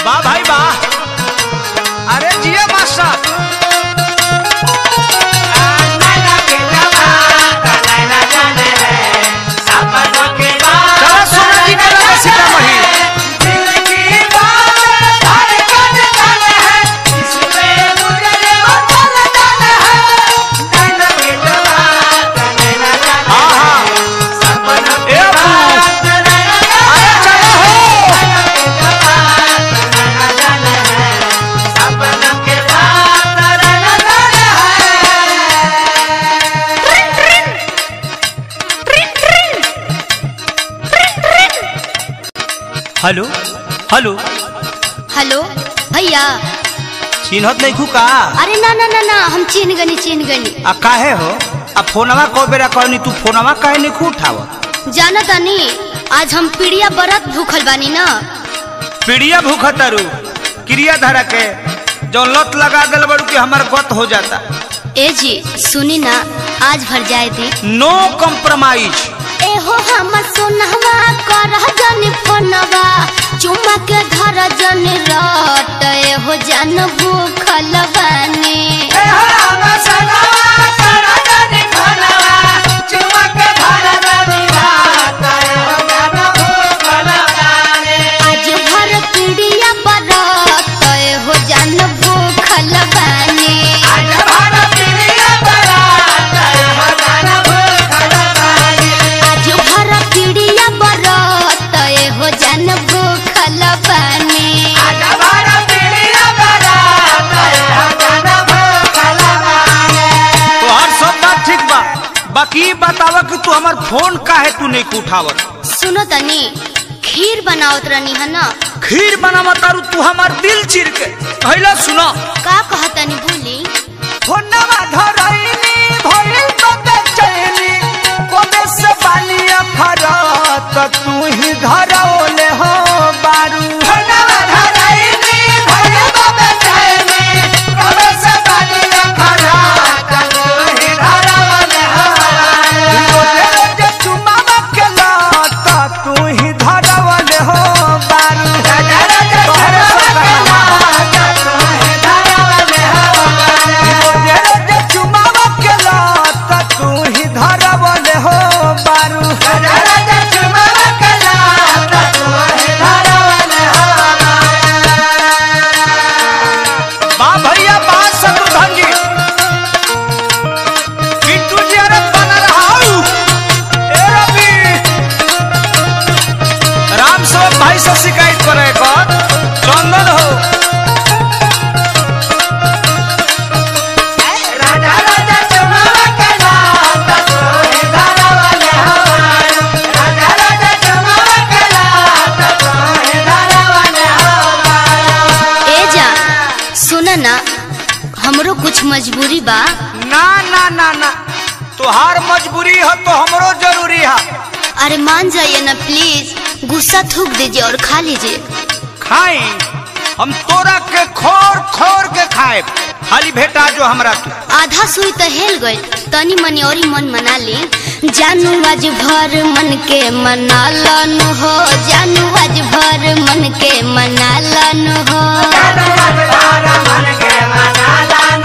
वाह भाई वाह। अरे जिया मास्टर चलो सोना जी का लगा सीतामढ़ी। हेलो हेलो हेलो भैया चिन्हत नहीं खू का? अरे ना ना ना ना हम चिन्ह गनी। आ काहे हो? अब फोनवा को बेरा कहनी तू फोनवा काहे नहीं खू उठाव? जाना तानी आज हम पीड़िया बरत भूखल बानी ना। पीड़िया भूखा तारू क्रिया धारा के जो लत लगा दिल बड़ू की हमार गत हो जाता। ए जी सुनी ना आज भर जाए दी। नो कॉम्प्रोमाइज। ए हो हमर सोनहवा करह जनी फोनवा चुम्मा के धर जनी रट। ए हो जान भूखल बानी। ए हो हमर सोनहवा करह जनी फोनवा चुम्मा के धर जनी रट। ए हो जान भूखल बानी। आज भर पीड़िया बरत। ए हो जान भूखल बानी। आज भर पीड़िया बरत। ए हो जान भूखल बानी। आज भर पीड़िया बरत। ए हो जान भूखल बानी। आज भर पीड़िया बरत। ए हो जान भूखल बानी। तो हर सब बात ठीक बा, बाकी बतावा कि तू हमार फोन काहे तू नहीं उठावत? सुनो तनी खीर बनावत रहनी है ना। खीर बनावा तारू तू हमार दिल चीर के। पहला सुनो का कहतनी भूली। फोनवा धरैनी भइल तो बेचैनी कोबे से बालिया फरत तू ही धरौले हो बारू। फोनवा धरैनी भइल तो बेचैनी कोबे से बालिया फरत तू ही धरौले हो बारू। रोजे चुमावा के लत तू ही धरौले हो बारू। भाई से शिकायत करे कर चंदन हो। राजा राजा चुमावा के लात तू ही धरौले हो बारू। राजा राजा चुमावा के लात तू ही धरौले हो बारू। ए जा सुन ना हमरो कुछ मजबूरी बा। ना ना ना ना तुहार मजबूरी है तो हमरो जरूरी है। अरे मान जाइए ना प्लीज। गुस्सा थूक दीजिए और खा लीजिए। खाई हम तोरा के खोर खोर के खाए खाली भेटा जो हमरा तू। आधा सुई तो हेल गई तनी मनी और मन मना ली। जानू आज भर मन के मना लन हो। जानू आज भर मन के मना लन हो। मन के मना लन